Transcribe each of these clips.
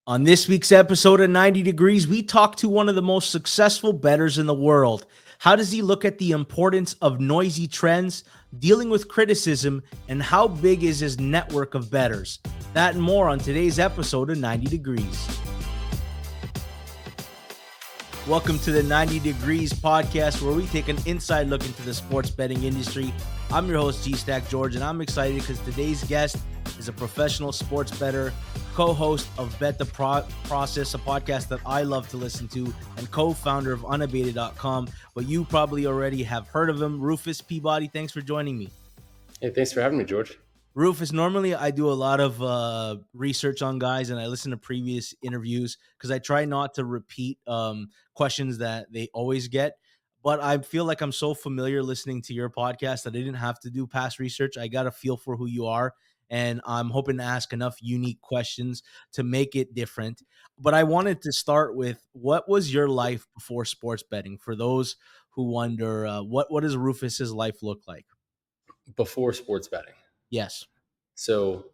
On this week's episode of 90 Degrees, we talk to one of the most successful bettors in the world. How does he look at the importance of noisy trends, dealing with criticism, and how big is his network of bettors? That and more on today's episode of 90 Degrees. Welcome to the 90 Degrees podcast, where we take an inside look into the sports betting industry. I'm your host, G-Stack George, and I'm excited because today's guest is a professional sports bettor, co-host of Bet the Process, a podcast that I love to listen to, and co-founder of Unabated.com. But you probably already have heard of him, Rufus Peabody. Thanks for joining me. Hey, thanks for having me, George. Rufus, normally I do a lot of research on guys and I listen to previous interviews because I try not to repeat questions that they always get. But I feel like I'm so familiar listening to your podcast that I didn't have to do past research. I got a feel for who you are, and I'm hoping to ask enough unique questions to make it different. But I wanted to start with, what was your life before sports betting? For those who wonder, what does Rufus's life look like? Before sports betting. Yes. So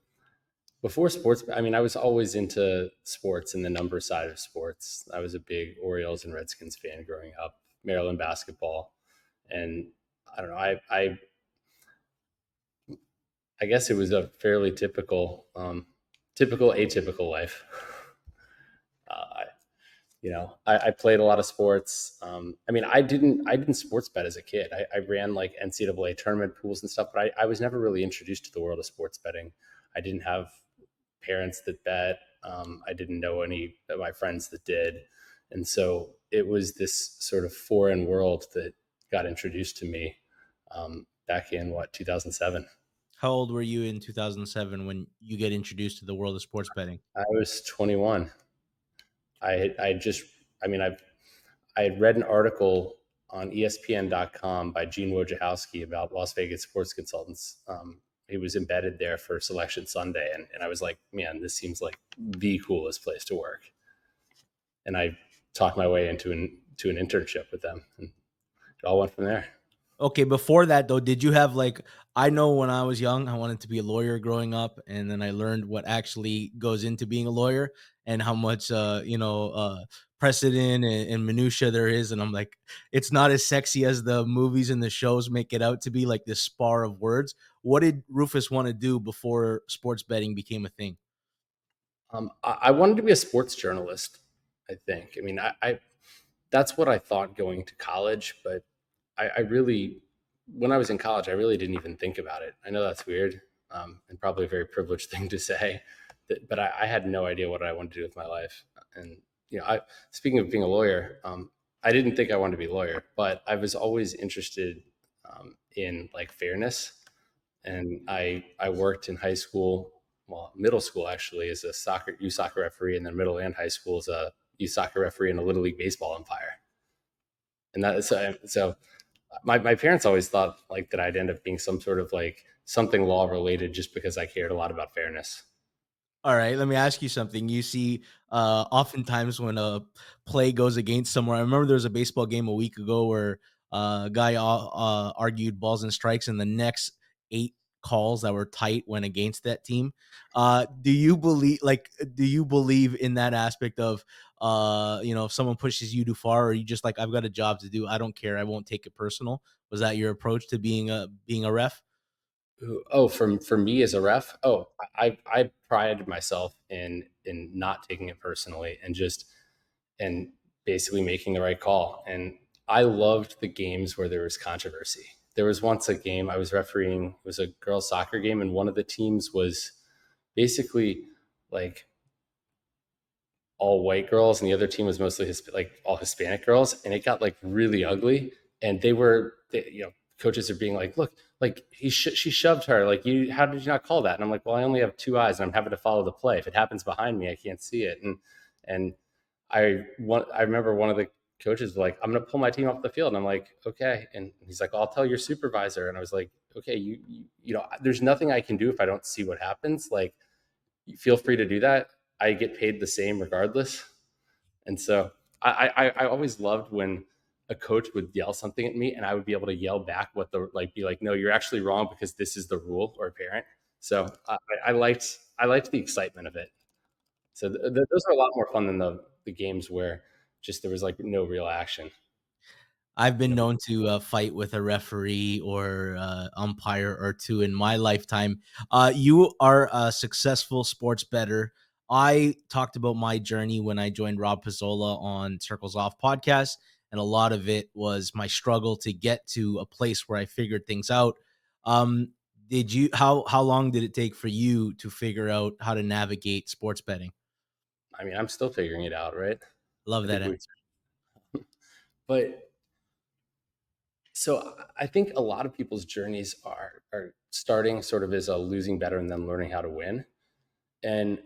before sports, I mean, I was always into sports and the number side of sports. I was a big Orioles and Redskins fan growing up, Maryland basketball. And I don't know, I guess it was a fairly typical, atypical life. I played a lot of sports. I didn't sports bet as a kid. I ran like NCAA tournament pools and stuff, but I was never really introduced to the world of sports betting. I didn't have parents that bet. I didn't know any of my friends that did. And so it was this sort of foreign world that got introduced to me back in 2007. How old were you in 2007 when you get introduced to the world of sports betting? I was 21. I had read an article on ESPN.com by Gene Wojciechowski about Las Vegas sports consultants. He was embedded there for Selection Sunday, and I was like, man, this seems like the coolest place to work. And I talked my way into an internship with them, and it all went from there. Okay, before that though, did you have I know when I was young, I wanted to be a lawyer growing up, and then I learned what actually goes into being a lawyer and how much precedent and minutia there is, and I'm like, it's not as sexy as the movies and the shows make it out to be, like this spar of words. What did Rufus want to do before sports betting became a thing? I wanted to be a sports journalist, I think. I mean, I that's what I thought going to college, but I really, when I was in college, I really didn't even think about it. I know that's weird, and probably a very privileged thing to say, but I had no idea what I wanted to do with my life. And speaking of being a lawyer, I didn't think I wanted to be a lawyer, but I was always interested in like fairness. And I worked in high school, well, middle school actually, as a youth soccer referee, and then middle and high school as a youth soccer referee and a little league baseball umpire. And that is so. My parents always thought like that I'd end up being some sort of like something law related just because I cared a lot about fairness. All right, let me ask you something. You see, oftentimes when a play goes against someone, I remember there was a baseball game a week ago where a guy argued balls and strikes, and the next 8 calls that were tight went against that team. Do you believe in that aspect of, if someone pushes you too far, or you just like, I've got a job to do, I don't care, I won't take it personal? Was that your approach to being a ref? Oh, for me as a ref, I prided myself in not taking it personally and basically making the right call. And I loved the games where there was controversy. There was once a game I was refereeing, it was a girls' soccer game, and one of the teams was basically like all white girls, and the other team was mostly like all Hispanic girls, and it got like really ugly. And coaches are being like, look, like she shoved her, like, how did you not call that? And I'm like, well, I only have 2 eyes and I'm having to follow the play. If it happens behind me, I can't see it. And I remember one of the coaches was like, I'm going to pull my team off the field. And I'm like, okay. And he's like, I'll tell your supervisor. And I was like, okay, there's nothing I can do if I don't see what happens. Like, feel free to do that. I get paid the same regardless. And so I always loved when a coach would yell something at me and I would be able to yell back be like, no, you're actually wrong because this is the rule, or a parent. So I liked the excitement of it. So those are a lot more fun than the games where just there was like no real action. I've You been know, known to fight with a referee or umpire or two in my lifetime. You are a successful sports bettor. I talked about my journey when I joined Rob Pizzola on Circles Off podcast, and a lot of it was my struggle to get to a place where I figured things out. Um, did you? How long did it take for you to figure out how to navigate sports betting? I mean, I'm still figuring it out, right? Love I that think we, answer. but so I think a lot of people's journeys are starting sort of as a losing better and then learning how to win. And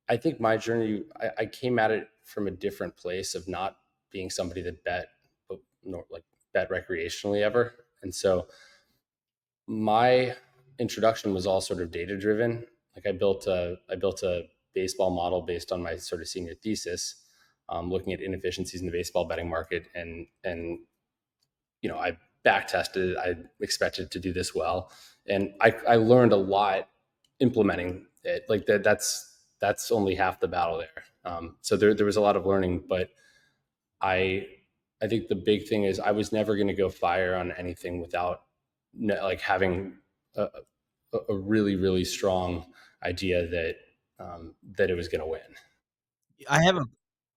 I think my journey, I came at it from a different place of not being somebody that bet, but nor like bet recreationally ever. And so my introduction was all sort of data driven. Like I built a baseball model based on my sort of senior thesis, looking at inefficiencies in the baseball betting market, and I back tested. I expected to do this well, and I learned a lot implementing it. Like that's only half the battle there. So there was a lot of learning, but I I think the big thing is I was never going to go fire on anything without like having a, a really strong idea that it was going to win. I have a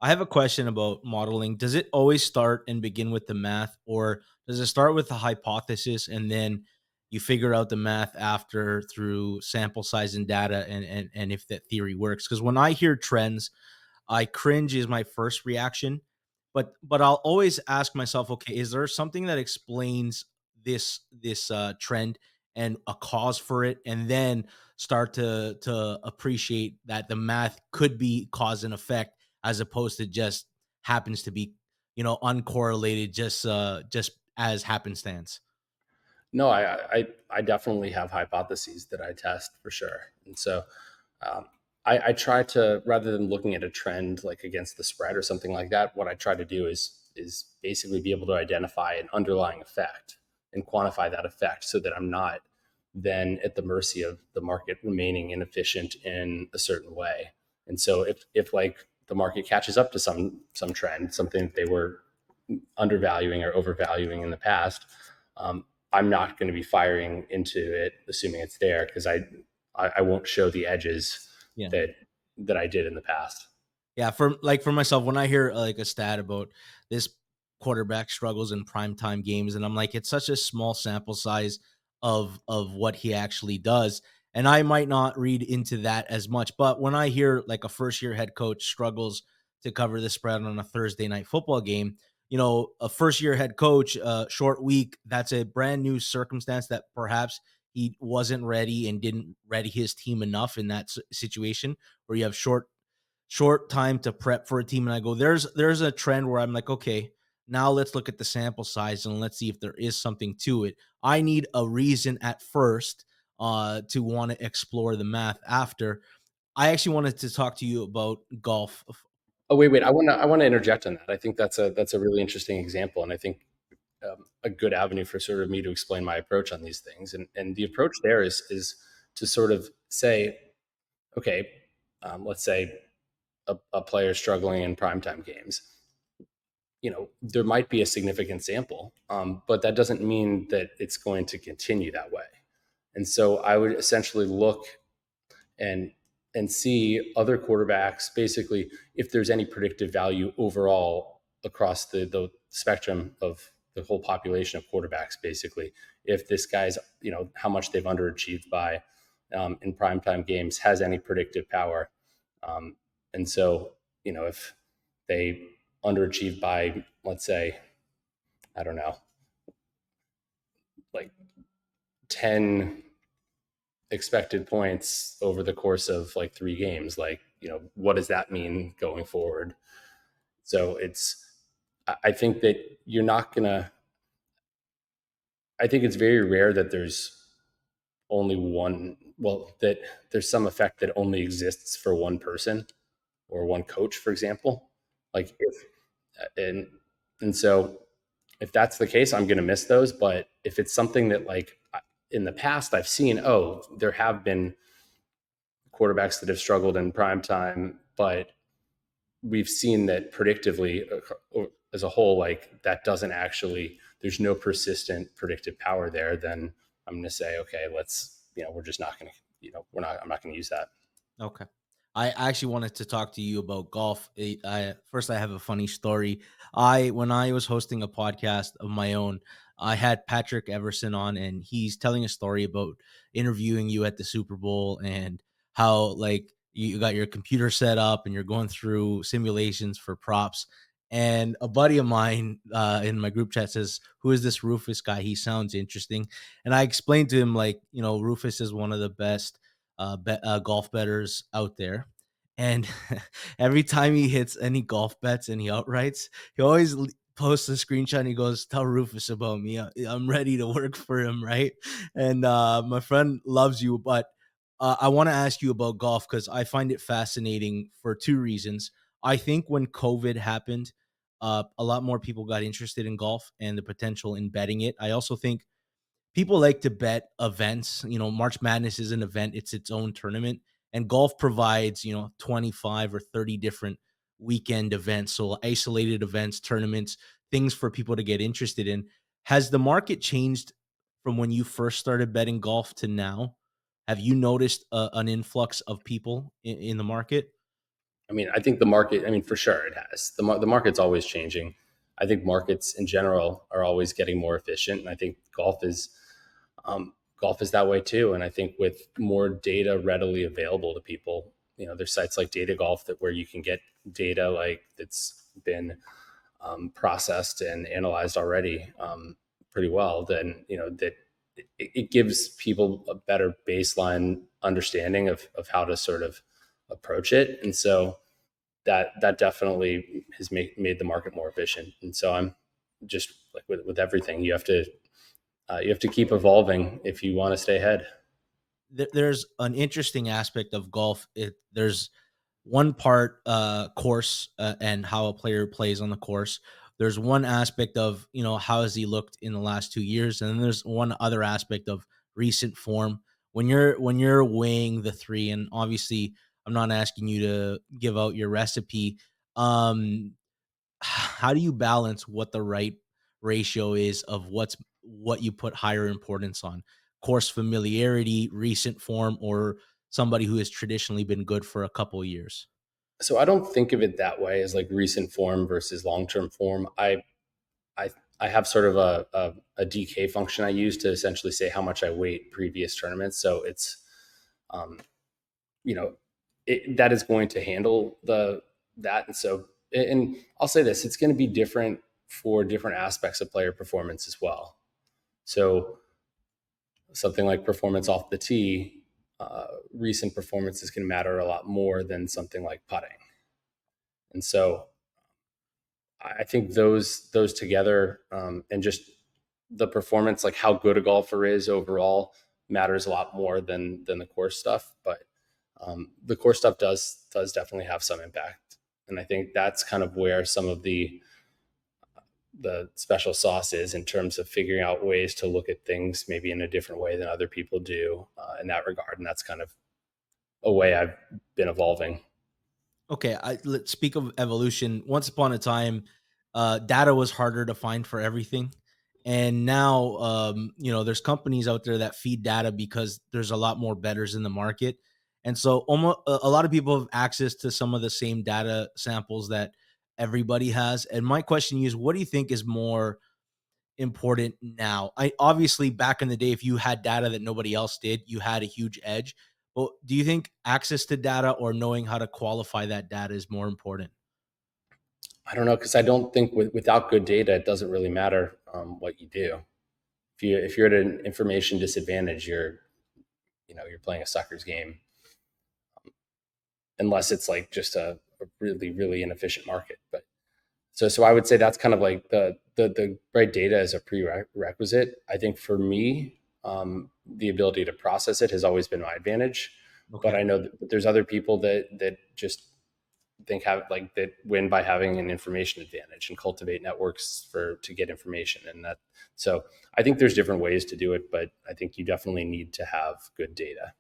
I have a question about modeling. Does it always start and begin with the math, or does it start with the hypothesis and then you figure out the math after through sample size and data and if that theory works? Because when I hear trends, I cringe is my first reaction, but I'll always ask myself, okay, is there something that explains this trend and a cause for it, and then start to appreciate that the math could be cause and effect as opposed to just happens to be uncorrelated, just as happenstance. No, I definitely have hypotheses that I test for sure, and so um, I try to, rather than looking at a trend like against the spread or something like that. What I try to do is basically be able to identify an underlying effect and quantify that effect, so that I'm not then at the mercy of the market remaining inefficient in a certain way. And so if like the market catches up to some trend, something that they were undervaluing or overvaluing in the past, um, I'm not going to be firing into it assuming it's there, because I won't show the edges Yeah. that that I did in the past. Yeah, for myself, when I hear like a stat about this quarterback struggles in primetime games, and I'm like, it's such a small sample size of what he actually does, and I might not read into that as much. But when I hear like a first year head coach struggles to cover the spread on a Thursday night football game, a first year head coach, short week, that's a brand new circumstance that perhaps he wasn't ready and didn't ready his team enough in that situation where you have short time to prep for a team, and I go, there's a trend where I'm like, okay, now let's look at the sample size and let's see if there is something to it. I need a reason at first to want to explore the math after. I actually wanted to talk to you about golf. Oh, wait, I want to interject on that. I think that's a really interesting example, and I think a good avenue for sort of me to explain my approach on these things. And the approach there is to sort of say, okay, let's say a player struggling in primetime games. There might be a significant sample, but that doesn't mean that it's going to continue that way. And so I would essentially look and and see other quarterbacks, basically if there's any predictive value overall across the spectrum of the whole population of quarterbacks. Basically, if this guy's, how much they've underachieved by in primetime games has any predictive power. And so, if they underachieve by, let's say, I don't know, like 10 expected points over the course of like 3 games, like, what does that mean going forward? So I think that you're not gonna, I think it's very rare that there's only one, well, that there's some effect that only exists for one person or one coach, for example. Like if, and, and so if that's the case, I'm going to miss those. But if it's something that, like, in the past, I've seen, oh, there have been quarterbacks that have struggled in prime time, but we've seen that predictively as a whole, like that doesn't actually, there's no persistent predictive power there. Then I'm going to say, okay, let's, we're just not going to, I'm not going to use that. Okay. I actually wanted to talk to you about golf. First, I have a funny story. When I was hosting a podcast of my own, I had Patrick Everson on, and he's telling a story about interviewing you at the Super Bowl and how like you got your computer set up and you're going through simulations for props. And a buddy of mine in my group chat says, "Who is this Rufus guy? He sounds interesting." And I explained to him, like, Rufus is one of the best golf bettors out there. And every time he hits any golf bets, any outrights, he always posts a screenshot and he goes, "Tell Rufus about me. I'm ready to work for him." Right. And my friend loves you, but I want to ask you about golf because I find it fascinating for two reasons. I think when COVID happened, a lot more people got interested in golf and the potential in betting it. I also think people like to bet events. March Madness is an event, it's its own tournament. And golf provides, 25 or 30 different weekend events. So isolated events, tournaments, things for people to get interested in. Has the market changed from when you first started betting golf to now? Have you noticed an influx of people in the market? I mean, I think the market, I mean, for sure it has. The market's always changing. I think markets in general are always getting more efficient. And I think golf is that way too. And I think with more data readily available to people, there's sites like Data Golf that where you can get data like that's been processed and analyzed already pretty well. Then that it gives people a better baseline understanding of how to sort of approach it. And so that definitely has made the market more efficient. And so I'm just like with everything, you have to keep evolving if you want to stay ahead. There's an interesting aspect of golf. There's one part course and how a player plays on the course. There's one aspect of how has he looked in the last 2 years, and then there's one other aspect of recent form. When you're weighing the three, and obviously I'm not asking you to give out your recipe. Um, how do you balance what the right ratio is of what you put higher importance on? Course familiarity, recent form, or somebody who has traditionally been good for a couple of years? So I don't think of it that way as like recent form versus long term form. I I have sort of a DK function I use to essentially say how much I weight previous tournaments. So it's um, you know that is going to handle that. And so, and I'll say this, it's going to be different for different aspects of player performance as well. So something like performance off the tee, recent performance is going to matter a lot more than something like putting. And so I think those together, and just the performance, like how good a golfer is overall, matters a lot more than the course stuff. But the core stuff does definitely have some impact, and I think that's kind of where some of the special sauce is in terms of figuring out ways to look at things maybe in a different way than other people do in that regard, and that's kind of a way I've been evolving. Okay, let's speak of evolution. Once upon a time, data was harder to find for everything, and now, there's companies out there that feed data because there's a lot more bettors in the market, and so almost a lot of people have access to some of the same data samples that everybody has. And my question to you is, what do you think is more important now? I obviously back in the day, if you had data that nobody else did, you had a huge edge. But do you think access to data or knowing how to qualify that data is more important? I don't know, because I don't think without good data, it doesn't really matter what you do. If you're at an information disadvantage, you're playing a sucker's game, unless it's like just a really really inefficient market. But so I would say that's kind of like the right data is a prerequisite. I think for me, the ability to process it has always been my advantage. But Okay. I know that there's other people that just think have like that win by having an information advantage and cultivate networks for to get information. And that, so I think there's different ways to do it, but I think you definitely need to have good data.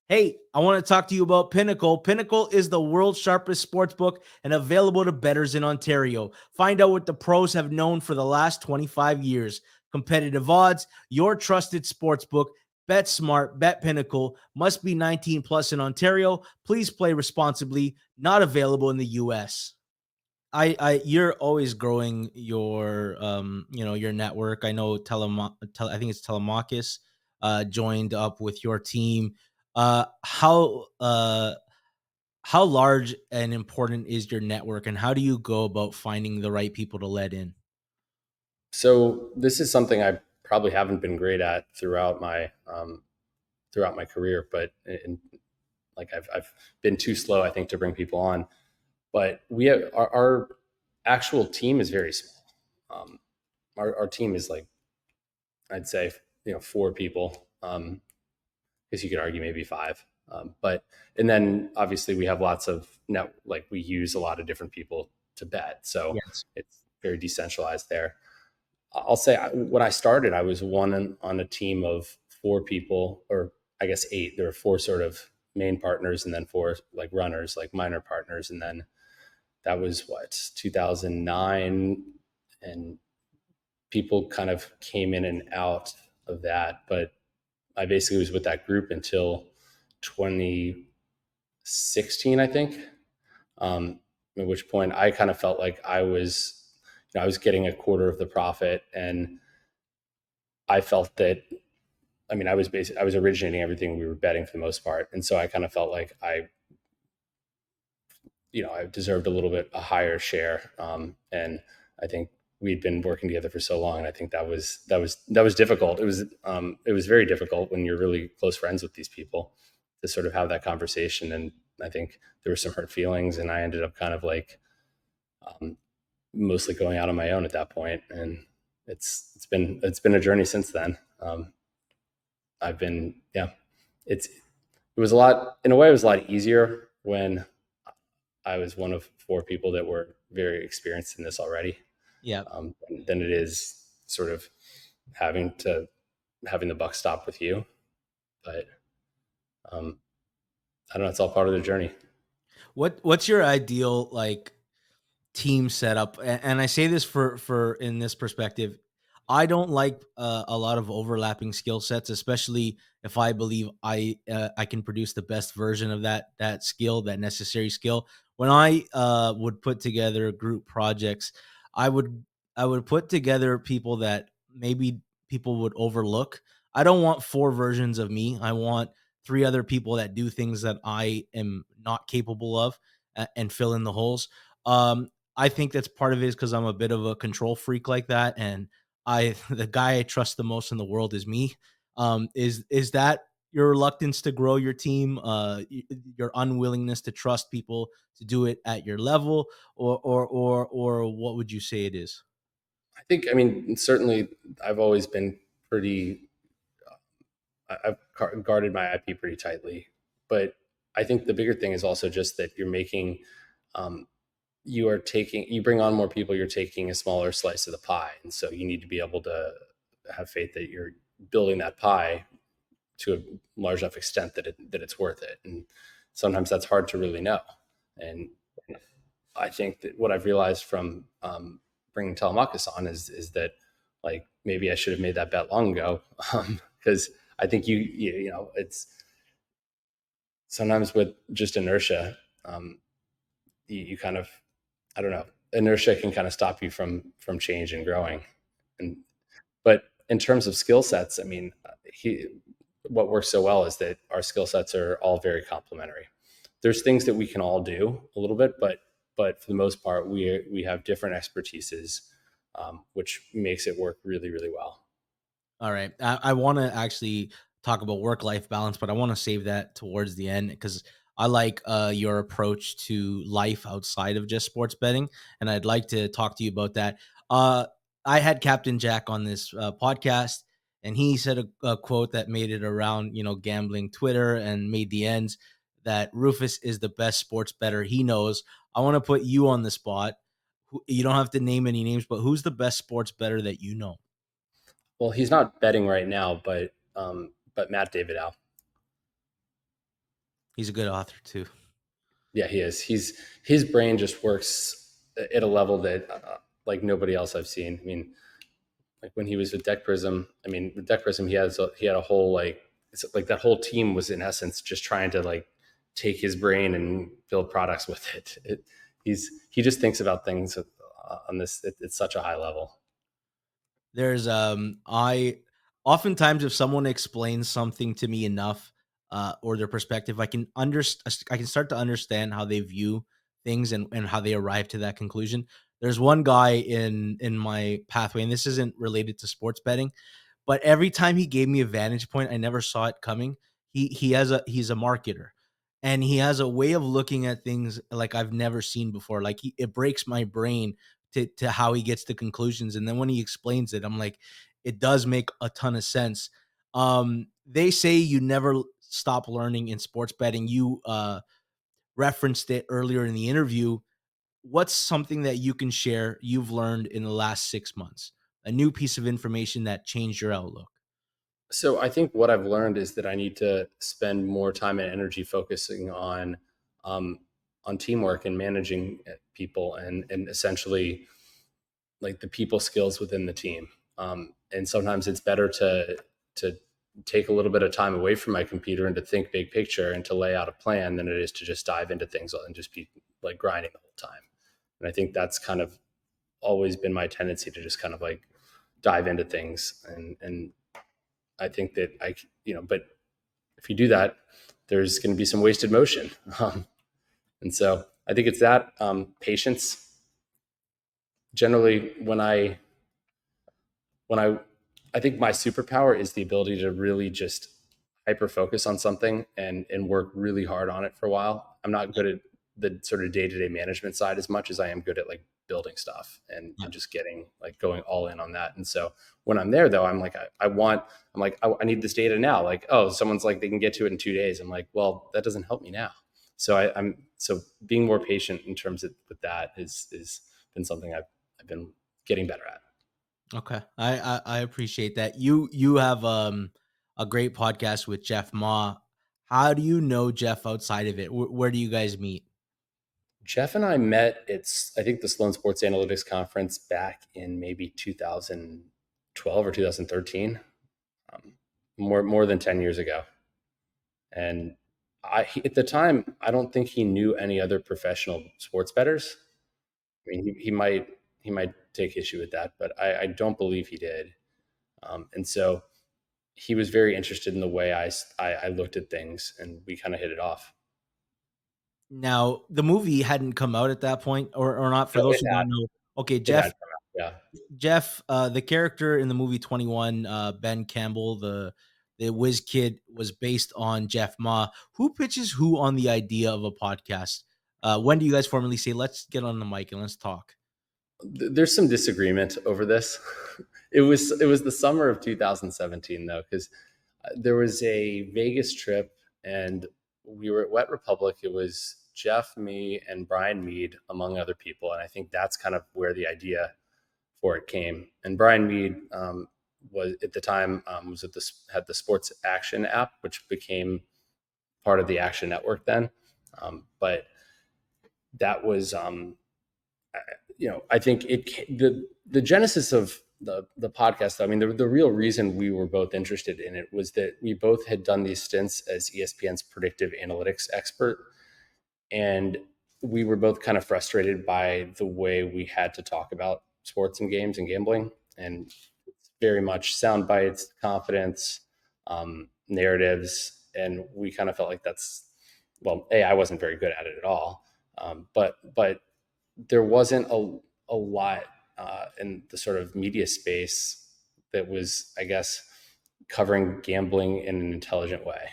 Hey, I want to talk to you about Pinnacle. Pinnacle is the world's sharpest sports book and available to bettors in Ontario. Find out what the pros have known for the last 25 years. Competitive odds, your trusted sports book. Bet smart, bet Pinnacle. Must be 19 plus in Ontario. Please play responsibly. Not available in the US. You're always growing your your network. I know I think it's Telemachus joined up with your team. uh how uh how large and important is your network, and how do you go about finding the right people to let in? So this is something I probably haven't been great at throughout my career, but like I've been too slow, I think, to bring people on. But we have our actual team is very small. Our team is like, I'd say, four people. Because you could argue maybe five. But and then obviously we have lots of net, like we use a lot of different people to bet, so Yes. it's very decentralized there. I'll say when I started, I was on a team of four people, or I guess eight. There were four sort of main partners, and then four like runners, like minor partners, and then that was what 2009, and people kind of came in and out of that, but I basically was with that group until 2016, I think. At which point I kind of felt like I was getting a quarter of the profit, and I felt that, I mean, I was originating everything we were betting for the most part, and so I kind of felt like I deserved a little bit a higher share. And I think we'd been working together for so long, and I think that was difficult. It was very difficult when you're really close friends with these people to sort of have that conversation. And I think there were some hurt feelings, and I ended up kind of like um, mostly going out on my own at that point. And it's been a journey since then. I've been yeah, it was a lot in a way. It was a lot easier when I was one of four people that were very experienced in this already, Yeah. than it is sort of having to having the buck stop with you. But um, I don't know. It's all part of the journey. What's your ideal team setup? And I say this for in this perspective, I don't like a lot of overlapping skill sets, especially if I believe I can produce the best version of that skill, that necessary skill. When I would put together group projects, I would I would put together people that maybe people would overlook. I don't want four versions of me. I want three other people that do things that I am not capable of, and fill in the holes. Um, I think that's part of it is because I'm a bit of a control freak like that, and I the guy I trust the most in the world is me. Is that your reluctance to grow your team, your unwillingness to trust people to do it at your level, or what would you say it is? I think. I mean, certainly, I've always been pretty. I've guarded my IP pretty tightly, but I think the bigger thing is also just that you're making. Um, you bring on more people, you're taking a smaller slice of the pie, and so you need to be able to have faith that you're building that pie to a large enough extent that it's worth it. And sometimes that's hard to really know. And I think that what I've realized from bringing Telemachus on is that, like, maybe I should have made that bet long ago, because I think it's sometimes with just inertia, um, you kind of, I don't know, inertia can kind of stop you from change and growing. And but in terms of skill sets, I mean, he what works so well is that our skill sets are all very complementary. There's things that we can all do a little bit, but for the most part, we have different expertises, which makes it work really really well. All right. I want to actually talk about work life balance, but I want to save that towards the end because I like your approach to life outside of just sports betting, and I'd like to talk to you about that. Uh, I had Captain Jack on this podcast, and he said a quote that made it around, gambling Twitter and made the ends, that Rufus is the best sports bettor he knows. I want to put you on the spot. You don't have to name any names, but who's the best sports bettor that you know? Well, he's not betting right now, but Matt David out. He's a good author too. Yeah, he is. His brain just works at a level that like nobody else I've seen. I mean, like when he was with Deck Prism, I mean, with Deck Prism, he had a whole like it's like that whole team was in essence just trying to like take his brain and build products with it. He just thinks about things on this it's such a high level. There's I oftentimes if someone explains something to me enough or their perspective, I can start to understand how they view things and how they arrive to that conclusion. There's one guy in my pathway, and this isn't related to sports betting, but every time he gave me a vantage point, I never saw it coming. He's a marketer, and he has a way of looking at things like I've never seen before. Like it breaks my brain to how he gets to conclusions, and then when he explains it, I'm like, it does make a ton of sense. They say you never stop learning in sports betting. You referenced it earlier in the interview. What's something that you can share you've learned in the last 6 months? A new piece of information that changed your outlook. So I think what I've learned is that I need to spend more time and energy focusing um, on teamwork and managing people and essentially like the people skills within the team. And sometimes it's better to take a little bit of time away from my computer and to think big picture and to lay out a plan than it is to just dive into things and just be like grinding the whole time. And I think that's kind of always been my tendency to just kind of like dive into things and I think that but if you do that, there's going to be some wasted motion. And so I think it's that patience. Generally, when I think my superpower is the ability to really just hyper focus on something and work really hard on it for a while. I'm not good at the sort of day to day management side as much as I am good at like building stuff Yeah. and just getting like going all in on that. And so when I'm there though, I'm like I need this data now. Like, oh, someone's like they can get to it in 2 days. I'm like, well, that doesn't help me now. So I'm so being more patient in terms of with that is been something I've been getting better at. Okay. I appreciate that. You have a great podcast with Jeff Ma. How do you know Jeff outside of it? Where do you guys meet? Jeff and I met, it's, I think, the Sloan Sports Analytics Conference back in maybe 2012 or 2013, more than 10 years ago. And at the time, I don't think he knew any other professional sports bettors. I mean, he might take issue with that, but I don't believe he did. And so he was very interested in the way I looked at things, and we kind of hit it off. Now, the movie hadn't come out at that point, or not. For No, those who don't know, okay, it had come out. Yeah. The character in the movie 21, Ben Campbell, the whiz kid, was based on Jeff Ma. Who pitches who on the idea of a podcast? When do you guys formally say, let's get on the mic and let's talk? There's some disagreement over this. It was the summer of 2017 though, because there was a Vegas trip and we were at Wet Republic. It was Jeff, me, and Brian Mead, among other people, and I think that's kind of where the idea for it came. And Brian Mead was at the time was at this had the Sports Action app, which became part of the Action Network then. But that was I think the genesis of the podcast. I mean, the real reason we were both interested in it was that we both had done these stints as ESPN's predictive analytics expert, and we were both kind of frustrated by the way we had to talk about sports and games and gambling, and very much sound bites, confidence, narratives, and we kind of felt like that's well, I wasn't very good at it at all, but there wasn't a lot in the sort of media space that was, I guess, covering gambling in an intelligent way.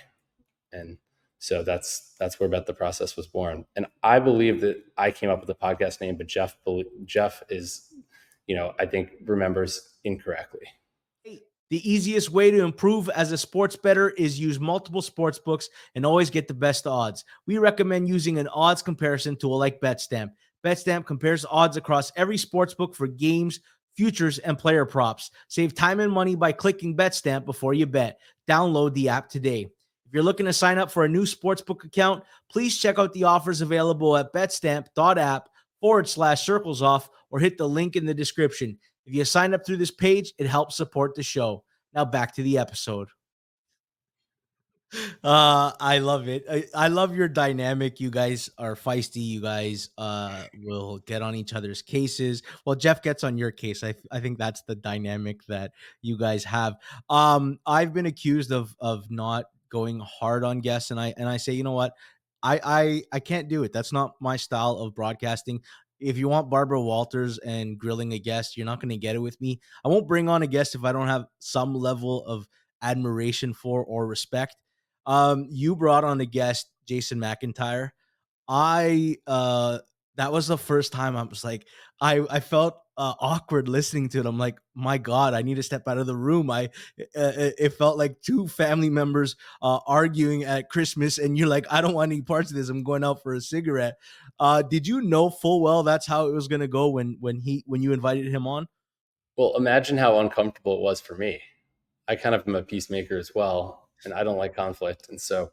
And so that's where Bet the Process was born. And I believe that I came up with the podcast name, but Jeff is, I think remembers incorrectly. Hey, the easiest way to improve as a sports bettor is use multiple sports books and always get the best odds. We recommend using an odds comparison tool like BetStamp. BetStamp compares odds across every sports book for games, futures, and player props. Save time and money by clicking BetStamp before you bet. Download the app today. If you're looking to sign up for a new sportsbook account, please check out the offers available at betstamp.app/circles off or hit the link in the description. If you sign up through this page, it helps support the show. Now back to the episode. I love it. I love your dynamic. You guys are feisty. You guys will get on each other's cases. Well, Jeff gets on your case. I think that's the dynamic that you guys have. I've been accused of not going hard on guests, and I say, you know what? I can't do it. That's not my style of broadcasting. If you want Barbara Walters and grilling a guest, you're not going to get it with me. I won't bring on a guest if I don't have some level of admiration for or respect. You brought on a guest, Jason McIntyre. I That was the first time I was like, I felt awkward listening to it. I'm like, my God, I need to step out of the room. It felt like two family members arguing at Christmas, and you're like, I don't want any parts of this. I'm going out for a cigarette. Did you know full well that's how it was gonna go when you invited him on? Well, imagine how uncomfortable it was for me. I kind of am a peacemaker as well, and I don't like conflict. And so,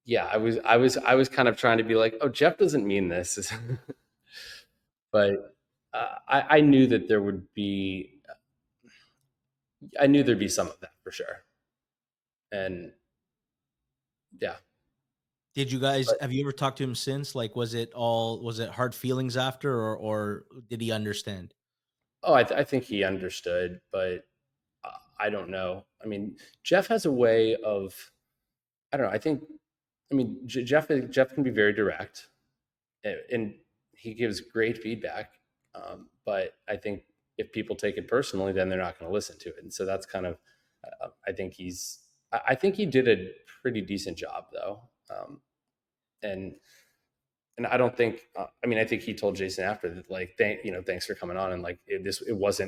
yeah, I was kind of trying to be like, oh, Jeff doesn't mean this, but I knew that I knew there'd be some of that for sure. And yeah, Did you guys but have you ever talked to him since? Like, was it hard feelings after, or did he understand? oh, I think he understood, but I don't know. I mean, Jeff has a way of, I don't know. I mean, Jeff can be very direct, and he gives great feedback. But I think if people take it personally, then they're not going to listen to it. And so that's kind of, I think he did a pretty decent job though. And I don't think, I mean, I think he told Jason after that, like, thanks for coming on. And like, it was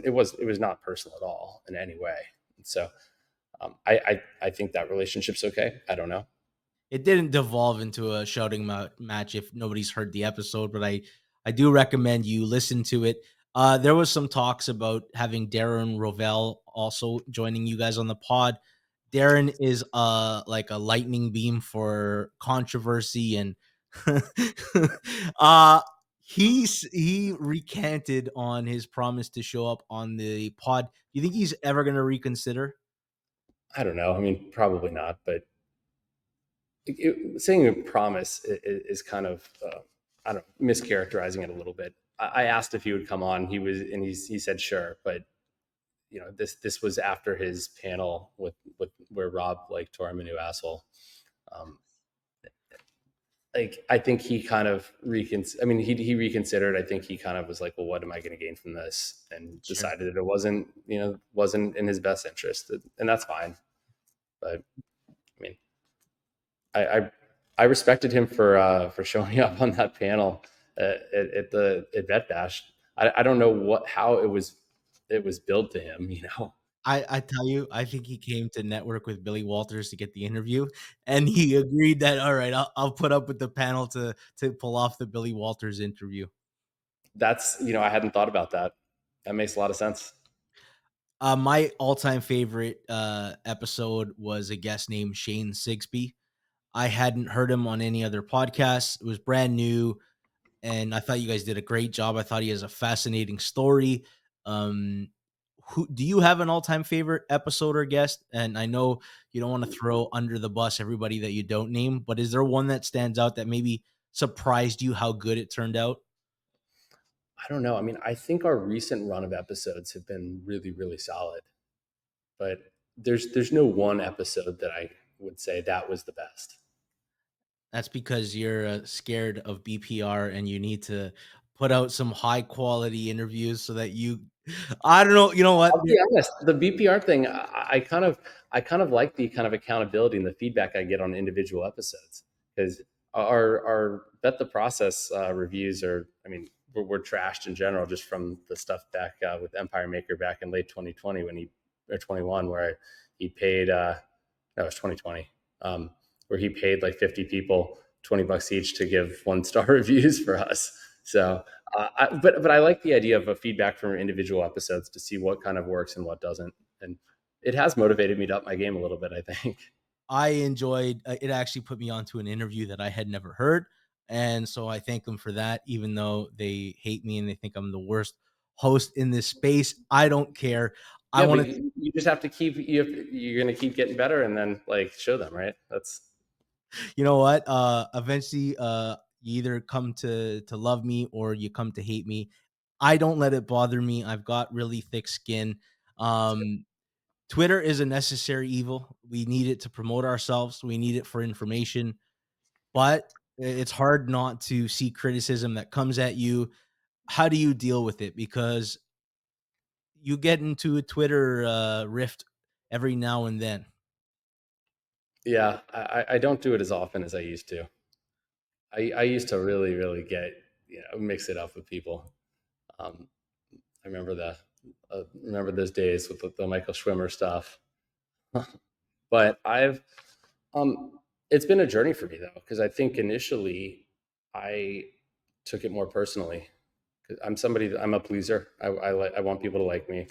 not personal at all in any way. And so, I think that relationship's okay. I don't know. It didn't devolve into a shouting match if nobody's heard the episode, but I do recommend you listen to it. There was some talks about having Darren Rovell also joining you guys on the pod. Darren is like a lightning beam for controversy, and uh he recanted on his promise to show up on the pod. Do you think he's ever going to reconsider? I don't know. I mean, probably not, but saying a promise is kind of, I don't know, mischaracterizing it a little bit. I asked if he would come on. He said sure, but this was after his panel with where Rob like tore him a new asshole. Um, like I think he kind of I mean, he reconsidered. I think he kind of was like, well, what am I going to gain from this? And Sure. decided that it wasn't in his best interest, and that's fine. But I mean, I I respected him for showing up on that panel at Vet Bash. I don't know how it was billed to him. I tell you, I think he came to network with Billy Walters to get the interview, and he agreed that, "All right, I'll put up with the panel to pull off the Billy Walters interview." That's I hadn't thought about that. That makes a lot of sense. My all-time favorite, episode was a guest named Shane Sigsby. I hadn't heard him on any other podcast. It was brand new, and I thought you guys did a great job. I thought he has a fascinating story. Um, who do you have an all-time favorite episode or guest? And I know you don't want to throw under the bus everybody that you don't name, but is there one that stands out that maybe surprised you how good it turned out? I don't know. I mean, I think our recent run of episodes have been really, really solid, but there's no one episode that I would say that was the best. That's because you're scared of BPR and you need to put out some high quality interviews so that you I don't know, you know what? I'll be honest, the BPR thing, I kind of like the kind of accountability and the feedback I get on individual episodes, because our bet the process reviews are, I mean, we're trashed in general just from the stuff back with Empire Maker back in late 2020 when he or 21 where he paid no, it was 2020, where he paid like 50 people $20 each to give 1-star reviews for us. So but I like the idea of a feedback from individual episodes to see what kind of works and what doesn't, and it has motivated me to up my game a little bit, I think. I enjoyed it. Actually put me onto an interview that I had never heard. And so I thank them for that, even though they hate me and they think I'm the worst host in this space. I don't care. I Yeah, but want to, you just have to keep you're going to keep getting better and then like show them, right? That's you know what? Eventually, you either come to love me or you come to hate me. I don't let it bother me. I've got really thick skin. Um, Twitter is a necessary evil. We need it to promote ourselves. We need it for information, but it's hard not to see criticism that comes at you. How do you deal with it? Because you get into a Twitter rift every now and then. yeah. I don't do it as often as I used to. I used to really get mix it up with people. Um, I remember those days with the Michael Schwimmer stuff. But I've it's been a journey for me though, because I think initially I took it more personally. 'Cause I'm a pleaser. I want people to like me,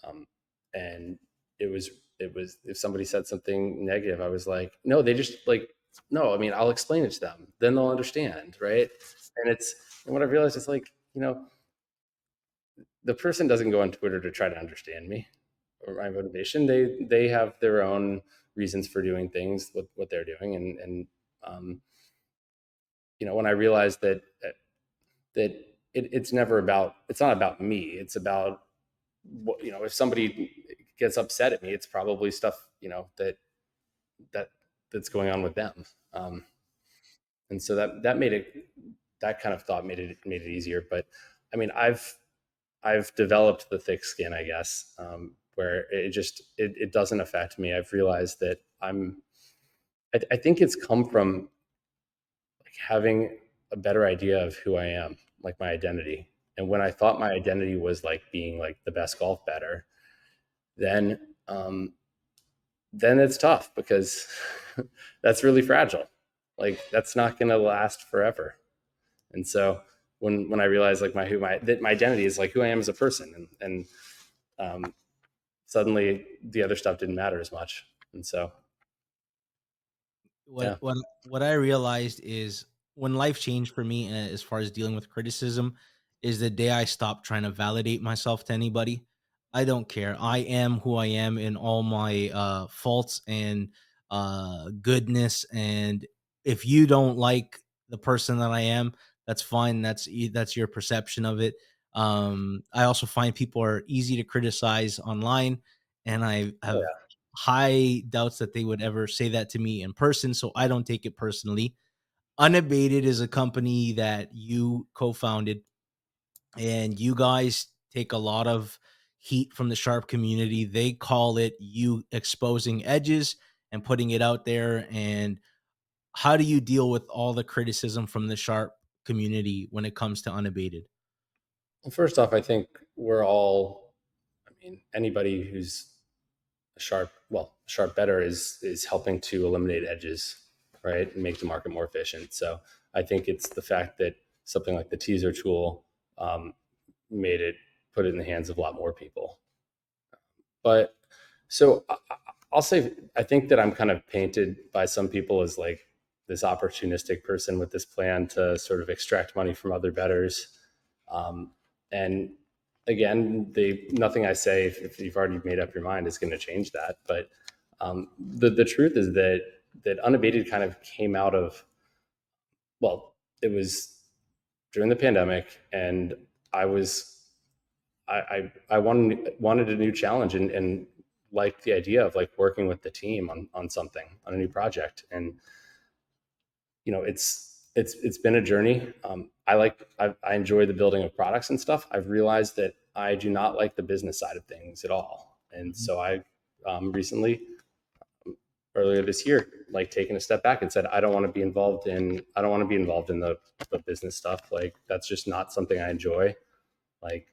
um, and it was if somebody said something negative, I was like, no, they just like no. I mean, I'll explain it to them, then they'll understand, right? And what I realized is like the person doesn't go on Twitter to try to understand me or my motivation. They have their own reasons for doing things, what they're doing, and um, when I realized that it's not about me. It's about if somebody gets upset at me, it's probably stuff that that's going on with them. And so that kind of thought made it easier. But I mean, I've developed the thick skin, I guess, where it doesn't affect me. I've realized that I think it's come from like having a better idea of who I am, like my identity. And when I thought my identity was like being like the best golf bettor, then then it's tough because that's really fragile. Like that's not going to last forever. And so when I realized like that my identity is like who I am as a person, and suddenly the other stuff didn't matter as much. And so what yeah, what what I realized is when life changed for me, as far as dealing with criticism, is the day I stopped trying to validate myself to anybody. I don't care. I am who I am in all my faults and goodness. And if you don't like the person that I am, that's fine. That's your perception of it. I also find people are easy to criticize online, and I have high doubts that they would ever say that to me in person, so I don't take it personally. Unabated is a company that you co-founded, and you guys take a lot of heat from the sharp community. They call it you exposing edges and putting it out there. And how do you deal with all the criticism from the sharp community when it comes to Unabated? well, first off, I think we're all. I mean, anybody who's a sharp better is helping to eliminate edges, right, and make the market more efficient. So I think it's the fact that something like the teaser tool um, made it put it in the hands of a lot more people. But so I'll say I think that I'm kind of painted by some people as like this opportunistic person with this plan to sort of extract money from other bettors. And again, nothing I say if you've already made up your mind is going to change that. But the truth is that Unabated kind of came out of well, it was during the pandemic, and I was I wanted a new challenge and liked the idea of like working with the team on something on a new project. And it's been a journey. I enjoy the building of products and stuff. I've realized that I do not like the business side of things at all, and Mhm. so I recently earlier this year like taken a step back and said I don't want to be involved in the business stuff. Like that's just not something I enjoy. Like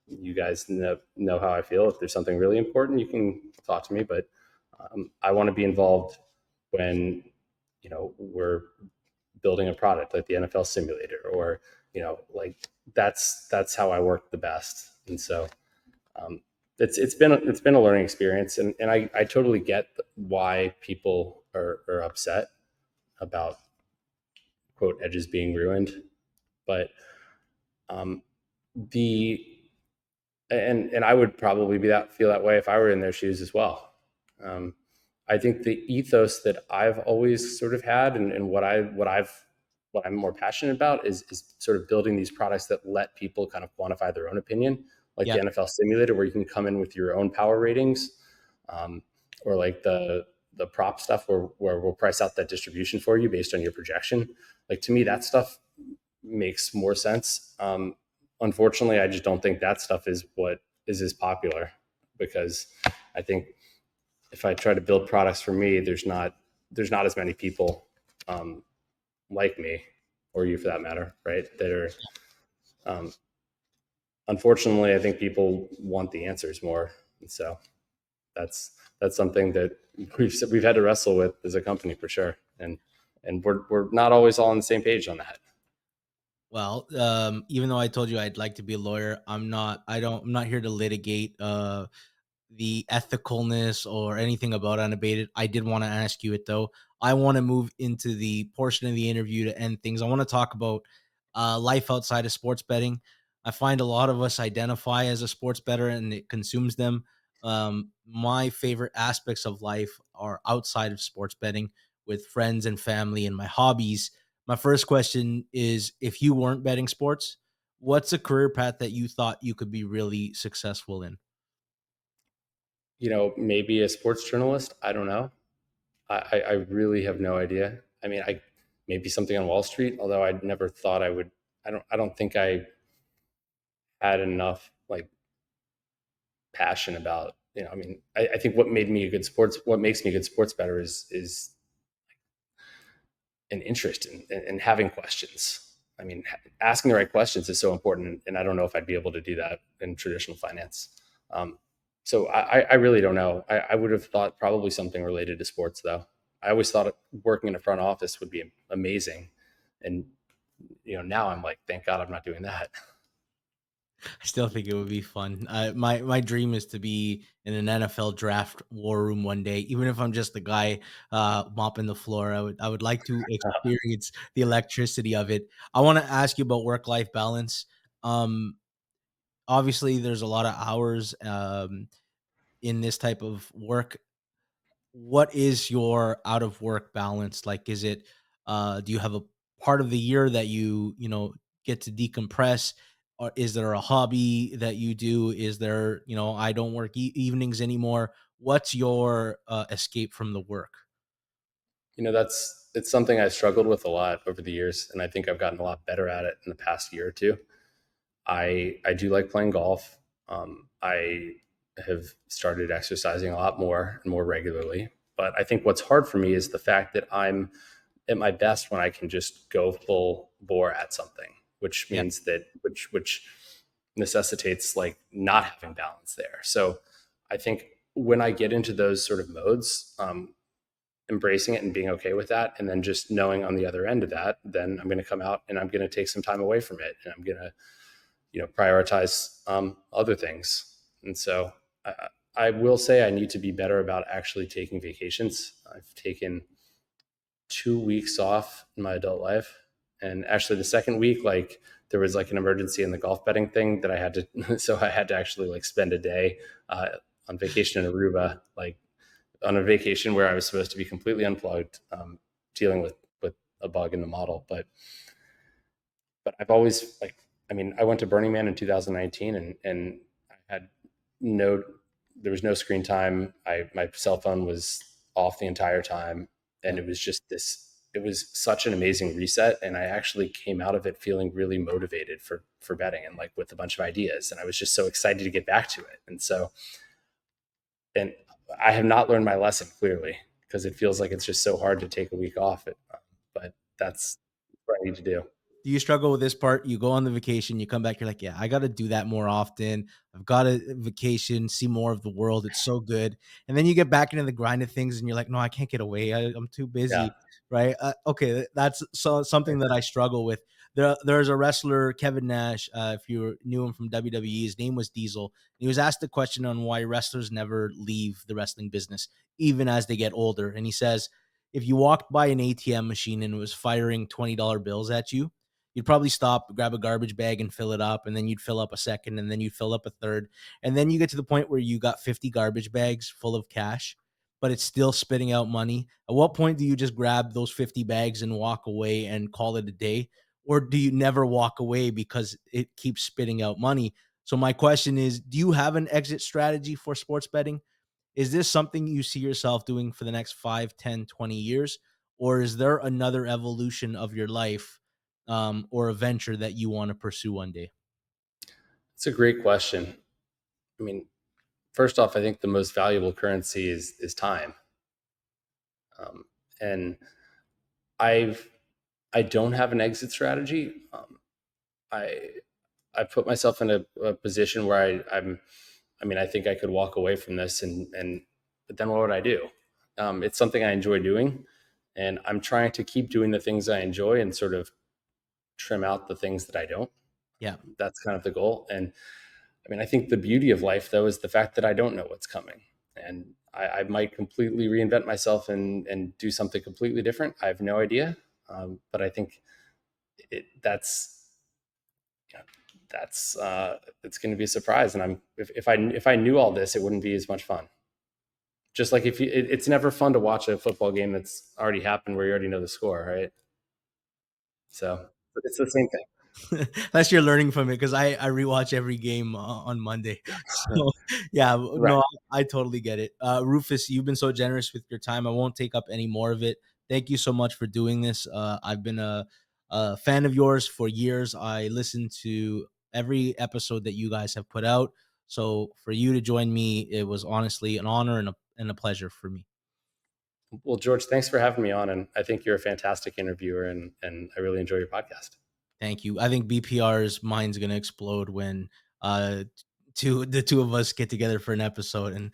you guys know how I feel. If there's something really important, you can talk to me. But I want to be involved when we're building a product like the NFL simulator, or like that's how I work the best. And so it's been a learning experience, and I totally get why people or upset about quote edges being ruined. But um, the and I would probably be that feel that way if I were in their shoes as well. Um, I think the ethos that I've always sort of had, and what I'm more passionate about is sort of building these products that let people kind of quantify their own opinion, like the Yeah. NFL simulator, where you can come in with your own power ratings, um, or like the prop stuff where we'll price out that distribution for you based on your projection. Like to me, that stuff makes more sense. Unfortunately, I just don't think that stuff is what is as popular, because I think if I try to build products for me, there's not as many people um, like me, or you for that matter, right? That are um, unfortunately, I think people want the answers more, and so that's something that we've had to wrestle with as a company for sure, and we're not always all on the same page on that. Well, even though I told you I'd like to be a lawyer, I'm not. I'm not here to litigate the ethicalness or anything about Unabated. I did want to ask you it though. I want to move into the portion of the interview to end things. I want to talk about life outside of sports betting. I find a lot of us identify as a sports bettor and it consumes them. My favorite aspects of life are outside of sports betting with friends and family and my hobbies. My first question is, if you weren't betting sports, what's a career path that you thought you could be really successful in? Maybe a sports journalist. I don't know. I really have no idea. I mean, I maybe something on Wall Street, although I never thought I would. I don't think I had enough like passion about. I mean, I think what makes me a good sports better is an interest in having questions. I mean, asking the right questions is so important, and I don't know if I'd be able to do that in traditional finance. Um, so I really don't know. I would have thought probably something related to sports, though. I always thought working in a front office would be amazing, and now I'm like, thank God I'm not doing that. I still think it would be fun. My dream is to be in an NFL draft war room one day, even if I'm just the guy mopping the floor. I would like to experience the electricity of it. I want to ask you about work life balance. Um, Obviously, there's a lot of hours in this type of work. What is your out of work balance like? Is it do you have a part of the year that you get to decompress, or is there a hobby that you do? Is there, I don't work evenings anymore? What's your escape from the work? That's it's something I struggled with a lot over the years, and I think I've gotten a lot better at it in the past year or two. I do like playing golf. I have started exercising a lot more and more regularly. But I think what's hard for me is the fact that I'm at my best when I can just go full bore at something, which Yeah. means that which necessitates like not having balance there. So I think when I get into those sort of modes, embracing it and being okay with that, and then just knowing on the other end of that, then I'm going to come out and I'm going to take some time away from it, and I'm going to prioritize other things. And so I will say I need to be better about actually taking vacations. I've taken 2 weeks off in my adult life, and actually the second week, like there was like an emergency in the golf betting thing that I had to, so I had to actually like spend a day uh, on vacation in Aruba, like on a vacation where I was supposed to be completely unplugged, dealing with a bug in the model. But I've always like, I mean, I went to Burning Man in 2019, and I had no, there was no screen time. My cell phone was off the entire time, and Yeah. it was just this. It was such an amazing reset, and I actually came out of it feeling really motivated for betting, and like with a bunch of ideas, and I was just so excited to get back to it. And I have not learned my lesson clearly, because it feels like it's just so hard to take a week off. But that's what I need to do. Do you struggle with this part? You go on the vacation, you come back, you're like, yeah, I got to do that more often. I've got to vacation, see more of the world. It's so good. And then you get back into the grind of things and you're like, no, I can't get away. I'm too Yeah. busy. Right. Okay. That's something that I struggle with. There's a wrestler, Kevin Nash. If you knew him from WWE, his name was Diesel. He was asked a question on why wrestlers never leave the wrestling business, even as they get older. And he says, if you walked by an ATM machine and it was firing $20 bills at you, you'd probably stop, grab a garbage bag and fill it up. And then you'd fill up a second, and then you'd fill up a third. And then you get to the point where you got 50 garbage bags full of cash, but it's still spitting out money. At what point do you just grab those 50 bags and walk away and call it a day? Or do you never walk away because it keeps spitting out money? So my question is, do you have an exit strategy for sports betting? Is this something you see yourself doing for the next 5, 10, 20 years? Or is there another evolution of your life, or a venture that you want to pursue one day? It's a great question. I mean, first off, I think the most valuable currency is time. And I've I don't have an exit strategy. I I put myself in a position where I mean, I think I could walk away from this, and but then what would I do? It's something I enjoy doing, and I'm trying to keep doing the things I enjoy and sort of trim out the things that I don't. Yeah. That's kind of the goal. And I mean, I think the beauty of life, though, is the fact that I don't know what's coming, and I might completely reinvent myself and do something completely different. I have no idea, but I think that's it's going to be a surprise. And if I knew all this, it wouldn't be as much fun. Just like it's never fun to watch a football game that's already happened where you already know the score, right? So it's the same thing. Unless you're learning from it, because I rewatch every game on Monday. So yeah, Right. no, I totally get it. Rufus, you've been so generous with your time. I won't take up any more of it. Thank you so much for doing this. I've been a fan of yours for years. I listen to every episode that you guys have put out. So for you to join me, it was honestly an honor and a pleasure for me. Well, George, thanks for having me on. And I think you're a fantastic interviewer, and I really enjoy your podcast. Thank you. I think BPR's mind's gonna explode when uh the two of us get together for an episode, and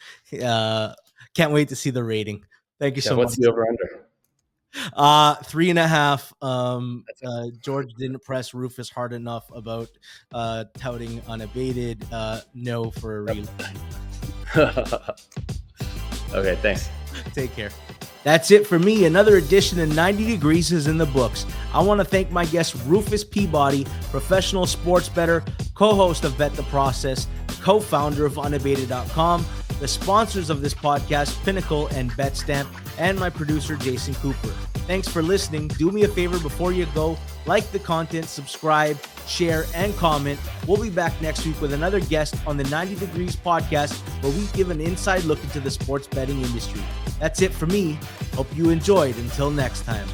can't wait to see the rating. Thank you Yeah. so What's much. the over under? 3.5. That's it. George didn't press Rufus hard enough about touting unabated. No for a reload. Okay. Thanks. Take care. That's it for me. Another edition of 90 Degrees is in the books. I want to thank my guest, Rufus Peabody, professional sports bettor, co-host of Bet the Process, co-founder of Unabated.com, the sponsors of this podcast, Pinnacle and BetStamp, and my producer, Jason Cooper. Thanks for listening. Do me a favor before you go. Like the content, subscribe, share, and comment. We'll be back next week with another guest on the 90 Degrees podcast, where we give an inside look into the sports betting industry. That's it for me. Hope you enjoyed. Until next time.